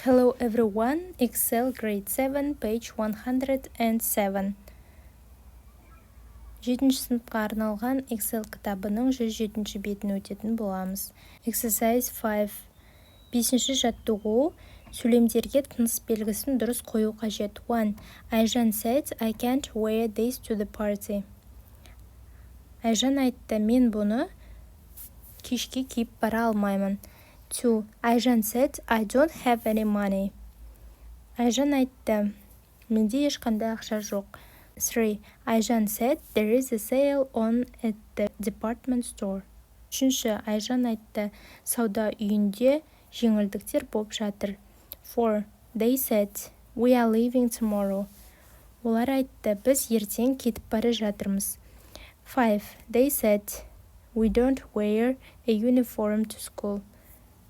Hello everyone, Excel grade 7, page 107. 7-ші сыныпқа арналған Excel кітабының 107-ші бетін өтетін боламыз. Exercise 5. 5-ші жаттығу. Сөйлемдерге тыныс белгісін дұрыс қою қажет. 1. Айжан said, I can't wear this to the party. Айжан айтты, мен бұны кешке киіп бара алмаймын. 2. Айжан said, I don't have any money. Айжан айтты, менде ешқандай ақша жоқ. 3. Айжан said, there is a sale on at the department store. 3. Айжан айтты, сауда үйінде жеңілдіктер болып жатыр. 4. They said, we are leaving tomorrow. Олар айтты, біз ертең кетіп бара жатырмыз. 5. They said, we don't wear a uniform to school.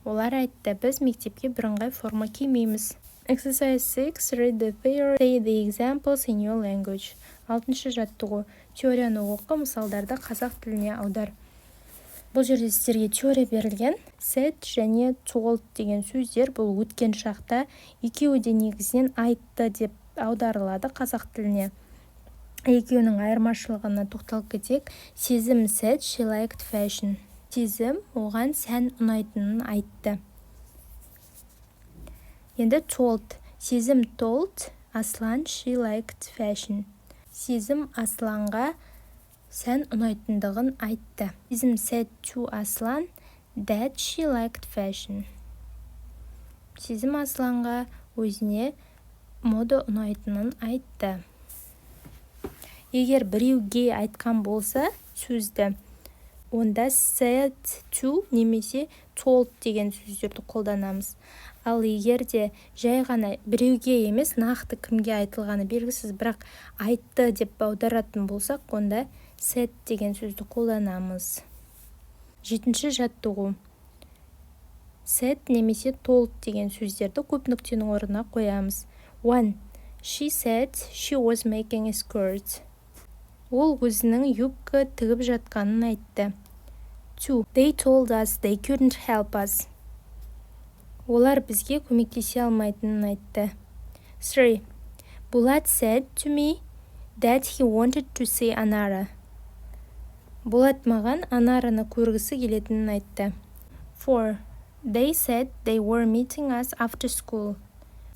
Олар айтты, біз мектепке бірыңғай форма кимейміз. Exercise 6. Read the theory. Say the examples in your language. 6-шы жаттығу. Теорияны оқы, мысалдарды қазақ тіліне аудар. Бұл жерде сіздерге теория берілген. Said және told деген сөздер бұл өткен шақта екеуі де негізінен айтты деп аударылады қазақ тіліне. Екеуінің айырмашылығына тоқталып кетейік. Сезім said she liked fashion. Сезім оған сән ұнайтынын айтты. Енді told. Сезім told Аслан she liked fashion. Сезім Асланға сән ұнайтындығын айтты. Сезім said to Аслан that she liked fashion. Сезім Асланға өзіне мода ұнайтынын айтты. Егер біреуге айтқан болса сөзді, онда said to немесе told деген сөздерді қолданамыз. Ал егер де жай ғана біреуге емес, нақты кімге айтылғаны белгісіз, бірақ айтты деп аударатын болсақ, онда said деген сөзді қолданамыз. 7-ші жаттығу. Said немесе told деген сөздерді көп нүктенің орнына қоямыз. 1. She said she was making a skirt. Ол өзінің юбка тігіп жатқанын айтты. 2. They told us they couldn't help us. Олар бізге көмектесе алмайтынын айтты. 3. Булат said to me that he wanted to see Анара. Булат маған Анараны көргісі келетінін айтты. 4. They said they were meeting us after school.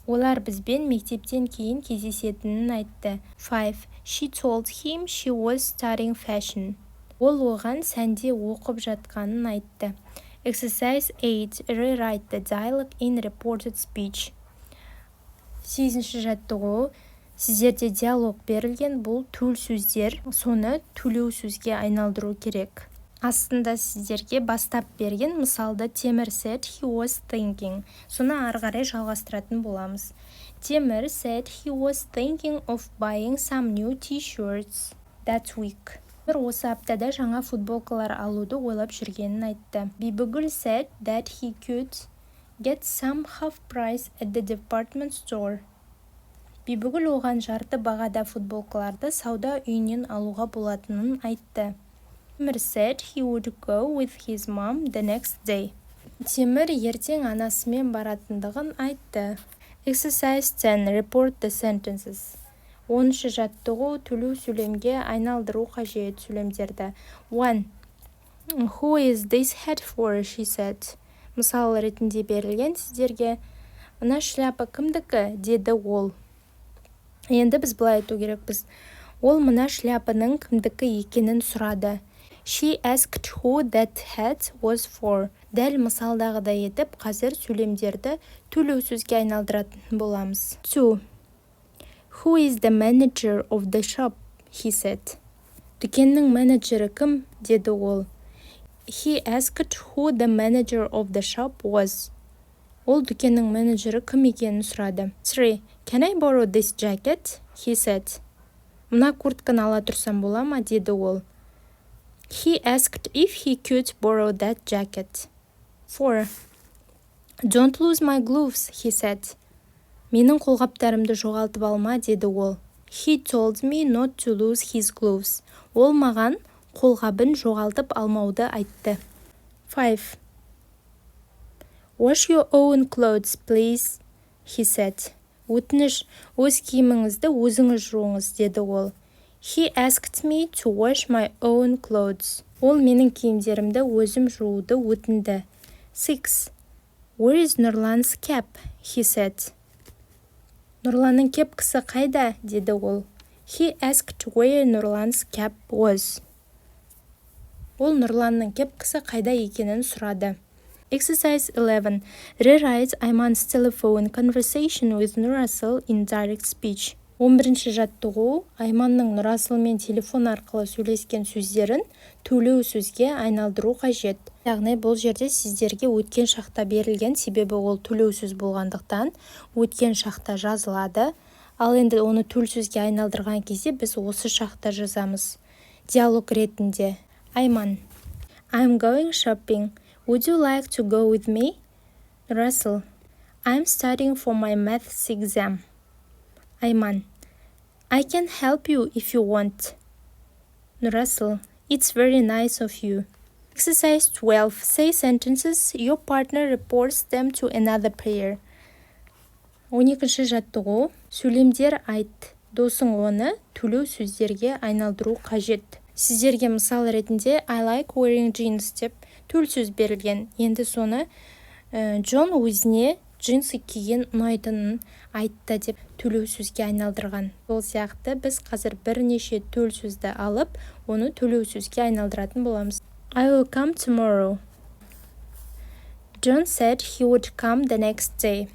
Олар бізбен мектептен кейін кездесетінін айтты. 5. She told him she was studying fashion. Ол оған сәнде оқып жатқанын айтты. Exercise 8. Rewrite the dialogue in reported speech. 8-ші жаттығу. Сіздерде диалог берілген, бұл төл сөздер, соны төлеу сөзге айналдыру керек. Астында сіздерге бастап берген, мысалда Темір said he was thinking. Соны ары қарай жалғастыратын боламыз. Темір said he was thinking of buying some new t-shirts that week. Осы аптада жаңа футболкалар алуды ойлап жүргенін айтты. Бибігүл said that he could get some half price at the department store. Бибігүл оған жарты бағада футболкаларды сауда үйінен алуға болатынын айтты. Темір said he would go with his mom the next day. Темір ертең анасымен баратындығын айтты. Exercise 10. Report the sentences. 10-ші жаттығу. Төлеу сөйлемге айналдыру қажет сөйлемдерді. 1. Who is this hat for? She said. Мысал ретінде берілген сіздерге. Мына шляпа кімдікі? Деді ол. Енді біз былай айту керекпіз. Ол мына шляпаның кімдікі екенін сұрады. She asked who that hat was for. Дәл мысалдағыдай етіп, қазір сөйлемдерді төлеу сөзге айналдыратын боламыз. 2. Who is the manager of the shop? He said. Дүкеннің менеджері кім? Деді ол. He asked who the manager of the shop was. Ол дүкеннің менеджері кім екенін сұрады. 3. Can I borrow this jacket? He said. Мына куртканы ала тұрсам бола ма? Деді ол. He asked if he could borrow that jacket. 4. Don't lose my gloves, he said. Менің қолғаптарымды жоғалтып алма, деді ол. He told me not to lose his gloves. Ол маған қолғабын жоғалтып алмауды айтты. 5. Wash your own clothes, please. he said. Өтініш, өз киіміңізді өзіңіз жуыңыз, деді ол. He asked me to wash my own clothes. Ол менің киімдерімді өзім жууды өтінді. 6. Where is Нұрлан's cap? He said. Нұрланның кепкісі қайда? Деді ол. He asked where Нұрлан's cap was. Ол Нұрланның кепкісі қайда екенін сұрады. Exercise 11. Rewrite Ayman's telephone conversation with Nurasıl in direct speech. 11-ші жаттығу Айманның Нұрасылмен телефон арқылы сөйлескен сөздерін төлеу сөзге айналдыру қажет. Яғни бұл жерде сіздерге өткен шақта берілген, себебі ол төлеу сөз болғандықтан өткен шақта жазылады. Ал енді оны төл сөзге айналдырған кезде біз осы шақта жазамыз. Диалог ретінде. Айман. I'm going shopping. Would you like to go with me? Nurasıl. I'm studying for my maths exam. Ayman. I can help you if you want. Nurasıl. It's very nice of you. Exercise 12. Say sentences your partner reports them to another player. 12-ші жаттығу. Сөйлемдер айт. Досың оны төлеу сөздерге айналдыру қажет. Сіздерге мысал ретінде I like wearing jeans деп төл сөз берілген. Енді соны Джон өзіне джинсы киген ұнайтынын айтты деп төлеу сөзге айналдырған. Сол сияқты біз қазір бірнеше төл сөзді алып, оны төлеу сөзге айналдыратын боламыз. I will come tomorrow. John said he would come the next day.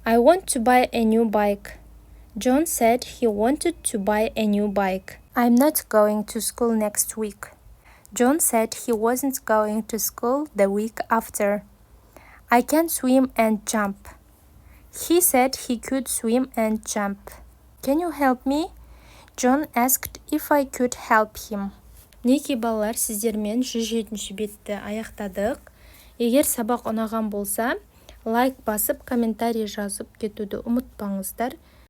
I want to buy a new bike. John said he wanted to buy a new bike. I'm not going to school next week. John said he wasn't going to school the week after. I can swim and jump. He said he could swim and jump. Can you help me? John asked if I could help him. Неке балалар, сіздермен 107-ші бетті аяқтадық. Егер сабақ ұнаған болса, лайк басып, комментарий жазып кетуді ұмытпаңыздар.